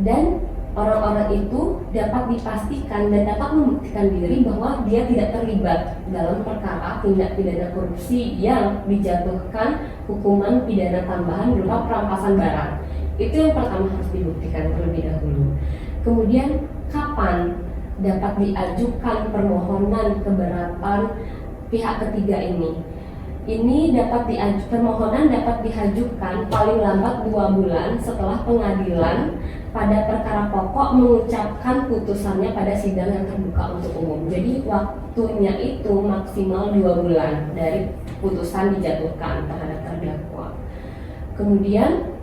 dan orang-orang itu dapat dipastikan dan dapat membuktikan diri bahwa dia tidak terlibat dalam perkara tindak pidana korupsi yang dijatuhkan hukuman pidana tambahan berupa perampasan barang. Itu yang pertama harus dibuktikan terlebih dahulu. Kemudian kapan dapat diajukan permohonan keberatan pihak ketiga ini? Ini permohonan dapat diajukan paling lambat 2 bulan setelah pengadilan pada perkara pokok mengucapkan putusannya pada sidang yang terbuka untuk umum. Jadi waktunya itu maksimal 2 bulan dari putusan dijatuhkan terhadap terdakwa. Kemudian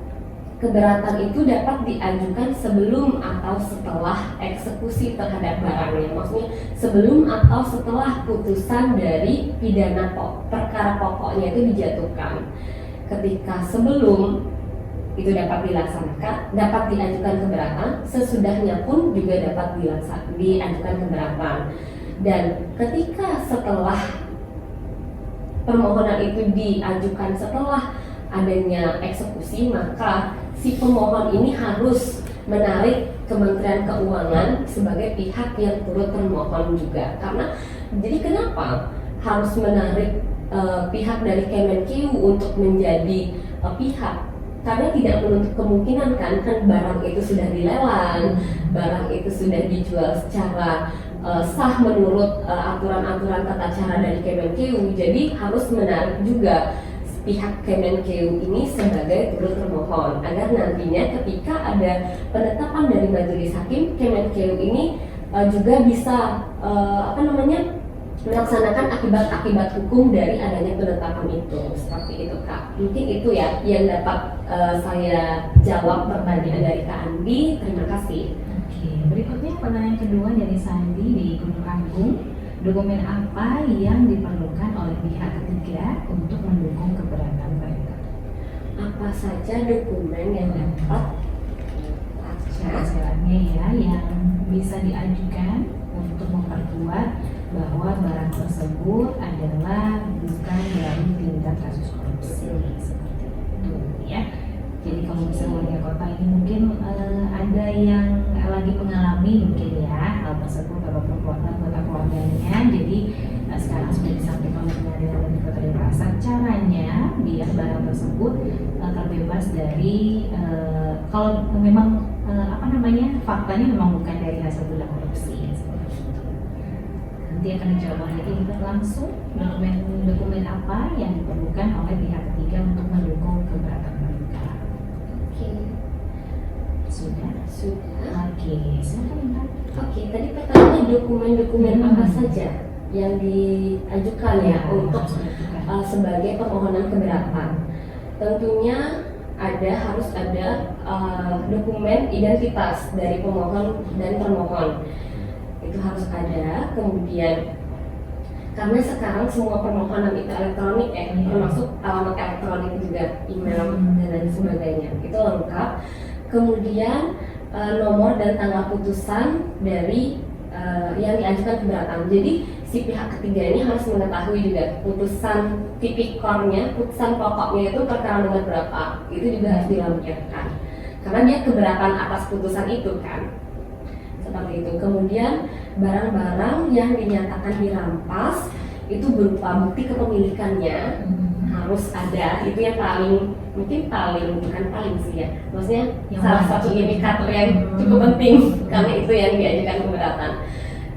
keberatan itu dapat diajukan sebelum atau setelah eksekusi terhadap barangnya. Maksudnya sebelum atau setelah putusan dari pidana perkara pokoknya itu dijatuhkan. Ketika sebelum itu dapat dilaksanakan, dapat diajukan keberatan, sesudahnya pun juga dapat diajukan keberatan. Dan ketika setelah permohonan itu diajukan setelah adanya eksekusi, maka si pemohon ini harus menarik Kementerian Keuangan sebagai pihak yang turut termohon juga. Karena jadi kenapa harus menarik pihak dari Kemenkeu untuk menjadi pihak? Karena tidak menutup kemungkinan kan barang itu sudah dilelang, barang itu sudah dijual secara sah menurut aturan-aturan tata cara dari Kemenkeu. Jadi harus menarik juga pihak Kemenkeu ini sebagai turut termohon agar nantinya ketika ada penetapan dari majelis hakim, Kemenkeu ini juga bisa melaksanakan akibat-akibat hukum dari adanya penetapan itu. Seperti itu Kak. Mungkin itu ya yang dapat saya jawab pertanyaan dari Kak Andi. Terima kasih. Oke, berikutnya pertanyaan kedua dari Sandi di Gunung Agung. Dokumen apa yang diperlukan oleh pihak ketiga untuk mendukung keberatan mereka? Apa saja dokumen yang dapat Syarat-syaratnya ya yang bisa diajukan untuk memperkuat bahwa barang tersebut adalah bukan dari tindak kasus korupsi seperti itu ya. Jadi kalau misalnya warga kota ini mungkin ada yang lagi mengalami mungkin ya hal tersebut atau perbuatan anggota keluarganya. Jadi sekarang sudah disampaikan oleh pengadilan negeri Kota Denpasar caranya biar barang tersebut terbebas dari kalau memang faktanya memang bukan dari hasil tindak korupsi seperti itu. Nanti akan dijawab oleh kita langsung dokumen apa yang diperlukan oleh pihak ketiga untuk mendukung keberatan mereka. Oke. Sudah. Oke, silakan Mbak. Oke, tadi pertanyaannya dokumen-dokumen apa saja yang diajukan ya untuk sebagai permohonan keberatan. Tentunya harus ada dokumen identitas dari pemohon dan termohon. Itu harus ada. Kemudian karena sekarang semua permohonan itu elektronik termasuk alamat elektronik juga, email dan lain sebagainya, itu lengkap. Kemudian nomor dan tanggal putusan dari yang diajukan keberatan. Jadi si pihak ketiga ini harus mengetahui juga putusan tipikornya, putusan pokoknya itu perkara nomor berapa. Itu juga harus dilampirkan. Karena dia keberatan atas putusan itu kan. Seperti itu. Kemudian barang-barang yang dinyatakan dirampas itu berupa bukti kepemilikannya harus ada. Itu yang bukan paling sih ya, maksudnya yang salah satu indikator yang cukup penting karena itu yang diajukan keberatan.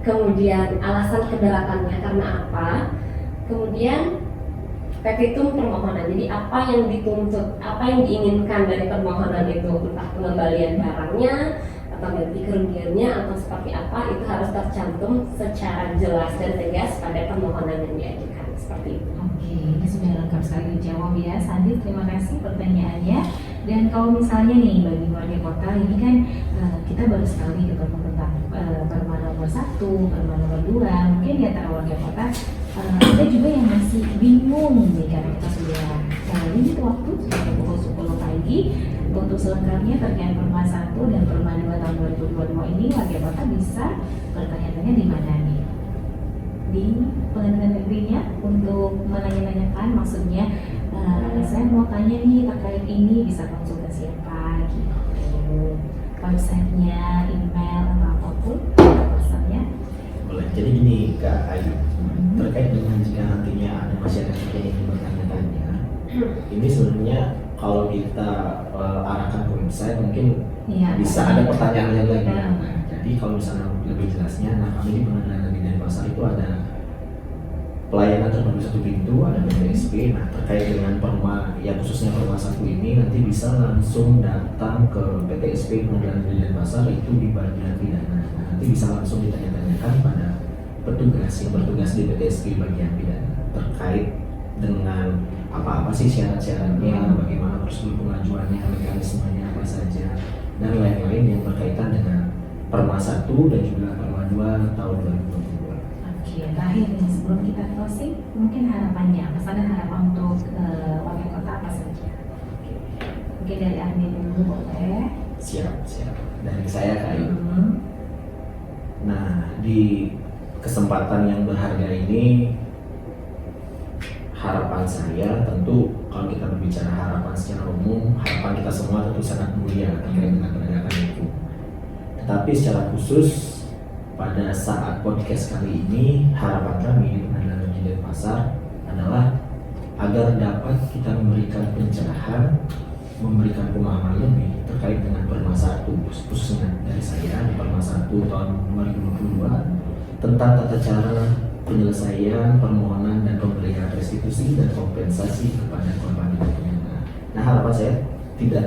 Kemudian alasan keberatannya karena apa, kemudian petitum permohonan, jadi apa yang dituntut, apa yang diinginkan dari permohonan itu, entah pengembalian barangnya atau ganti kerugiannya atau seperti apa, itu harus tercantum secara jelas dan tegas pada permohonan yang diajukan. Seperti itu. Oke, ini sudah lengkap sekali dijawab ya Sandi, terima kasih pertanyaannya. Dan kalau misalnya nih bagi warga kota ini kan kita baru sekali ketemu tentang Perma nomor 1, Perma nomor 2, mungkin di antara warga kota ada juga yang masih bingung nih karena kita sudah limit waktu sampai pukul 10 pagi. Untuk selengkapnya terkait Perma 1 dan Perma 2 tahun 2022 ini warga kota bisa bertanya-tanya di mana nih? Di pengadilan negerinya untuk menanya-nanyakan, maksudnya saya mau tanya nih terkait ini, bisa konsultasi apa gitu, websitenya, email atau apapun pesannya. Boleh. Jadi gini Kak Ayu, terkait dengan jika nantinya ada masyarakat yang ingin bertanya-tanya, ini sebenarnya kalau kita arahkan ke website mungkin bisa ada pertanyaan yang lain. Jadi kalau misalnya lebih jelasnya, nah kami di Pengadilan Negeri Denpasar itu ada pelayanan terpadu satu pintu, ada PTSP. Nah terkait dengan Perma yang khususnya Perma 1 ini nanti bisa langsung datang ke PTSP Pengadilan Negeri Denpasar itu di bagian pidana. Nah, nanti bisa langsung ditanya-tanyakan pada petugas yang bertugas di PTSP bagian pidana terkait dengan apa-apa sih syarat-syaratnya, bagaimana prosedur pengajuannya, mekanismenya apa saja, dan lain-lain yang berkaitan dengan Perma 1 dan juga Perma 2 tahun 2022. Oke, terakhir nih sebelum kita closing, mungkin harapannya, pesan dan harapan untuk warga kota apa saja? Mungkin dari Armin dulu boleh. Siap. Dari saya Kak Ayu. Nah, di kesempatan yang berharga ini, harapan saya tentu kalau kita berbicara harapan secara umum, harapan kita semua tentu sangat mulia terkait dengan penegakan hukum. Tetapi secara khusus pada saat podcast kali ini, harapan kami di Pengadilan Negeri Denpasar adalah agar dapat kita memberikan pencerahan, memberikan pemahaman lebih terkait dengan Perma 1, khususnya dari saya di Perma 1 tahun 2022 tentang tata cara penyelesaian permohonan dan pemberian restitusi dan kompensasi kepada korban tindak pidana. Nah harapan saya tidak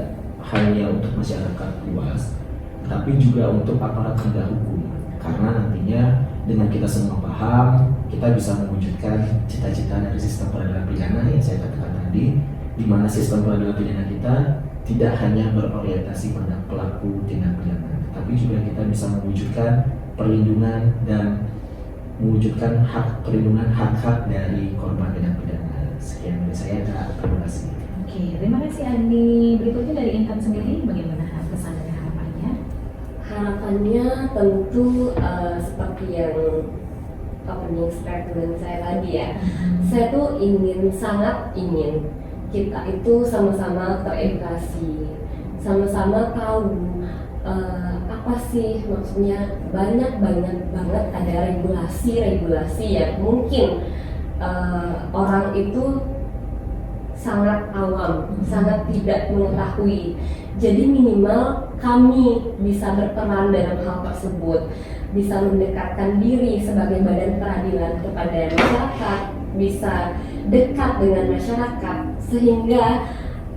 hanya untuk masyarakat luas, tapi juga untuk aparat penegak hukum, karena nantinya dengan kita semua paham, kita bisa mewujudkan cita-cita dari sistem peradilan pidana yang saya katakan tadi, di mana sistem peradilan pidana kita tidak hanya berorientasi pada pelaku tindak pidana, tapi juga kita bisa mewujudkan perlindungan dan mewujudkan perlindungan hak-hak dari korban tindak pidana. Sekian dari saya, Kak. Terima kasih. Oke, terima kasih Andi. Berikutnya dari Intan sendiri, bagaimana pesan dan harapannya? Harapannya tentu seperti yang opening statement saya tadi ya. Saya tuh sangat ingin kita itu sama-sama teredukasi, sama-sama tahu apa sih maksudnya. Banyak banget ada regulasi yang mungkin orang itu sangat awam, sangat tidak mengetahui. Jadi minimal kami bisa berperan dalam hal tersebut, bisa mendekatkan diri sebagai badan peradilan kepada masyarakat, bisa dekat dengan masyarakat, sehingga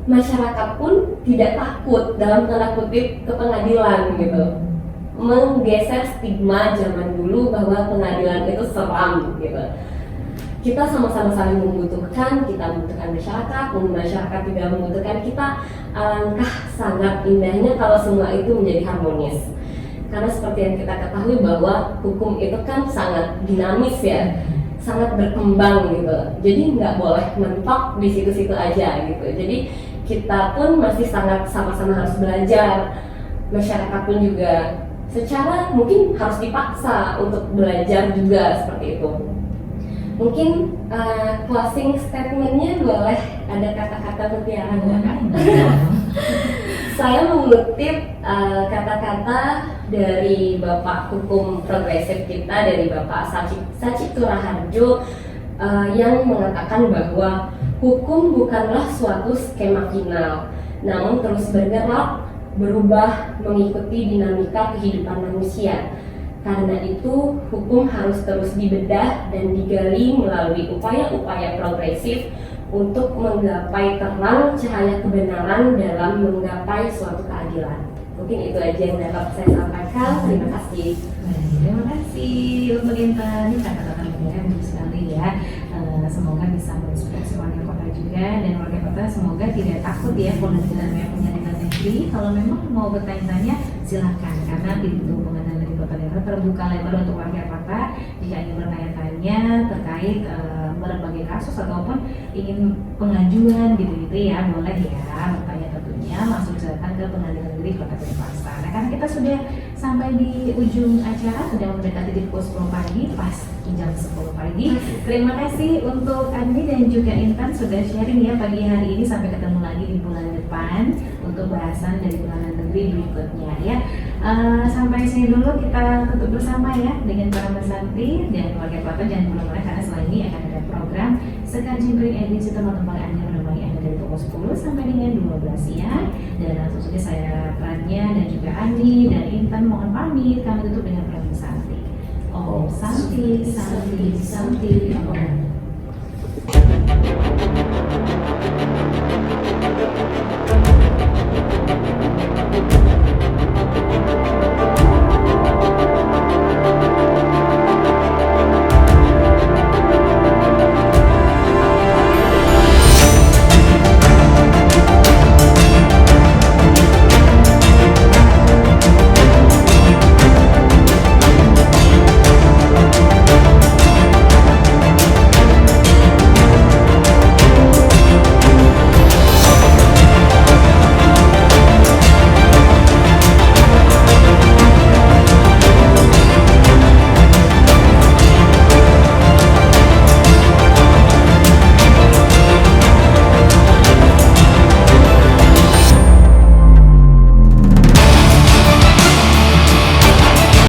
masyarakat pun tidak takut dalam tanda kutip ke pengadilan gitu. Menggeser stigma zaman dulu bahwa pengadilan itu seram gitu. Kita sama-sama saling membutuhkan, kita membutuhkan masyarakat juga membutuhkan kita. Alangkah sangat indahnya kalau semua itu menjadi harmonis. Karena seperti yang kita ketahui bahwa hukum itu kan sangat dinamis ya, sangat berkembang gitu. Jadi nggak boleh mentok di situ-situ aja gitu. Jadi kita pun masih sangat sama-sama harus belajar. Masyarakat pun juga secara mungkin harus dipaksa untuk belajar juga seperti itu. Mungkin closing statementnya boleh ada kata-kata mutiara nggak Kak? Saya mengutip kata-kata dari Bapak Hukum Progresif kita, dari Bapak Sachitto Raharjo, yang mengatakan bahwa hukum bukanlah suatu skema final, namun terus bergerak, berubah mengikuti dinamika kehidupan manusia. Karena itu, hukum harus terus dibedah dan digali melalui upaya-upaya progresif untuk menggapai terang cahaya kebenaran dalam menggapai suatu keadilan. Mungkin itu aja yang dapat saya sampaikan. Terima kasih. Terima kasih untuk Intan. Kata-kata yang bagus sekali ya. Semoga bisa menginspirasi warga kota juga, dan warga kota semoga tidak takut ya pengadilan yang pengadilan negeri. Kalau memang mau bertanya-tanya silahkan, karena pintu pengadilan negeri Kota Depok terbuka lebar untuk warga kota jika ingin bertanya-tanya terkait berbagai kasus ataupun ingin pengajuan gitu ya, boleh ya bertanya, tentunya langsung silakan ke pengadilan negeri Kota Depok. Nah, karena kita sudah sampai di ujung acara, sudah mendekati di pukul 10 pagi, pas jam 10 pagi. Terima kasih untuk Andi dan juga Intan sudah sharing ya pagi hari ini. Sampai ketemu lagi di bulan depan untuk bahasan dari pengadilan negeri berikutnya ya. Sampai sini dulu kita tutup bersama ya dengan para pesanti dan warga kota. Jangan kemana-mana karena setelah ini akan ada program Sekar Jimbring edisi teman-teman Anda menemani Anda dari pukul 10 sampai dengan 12 siang. Dan langsung saja saya Rania dan juga Andi dan Intan mohon pamit. Kami tutup dengan program Santi. Om Santi, Santi, Santi, Om.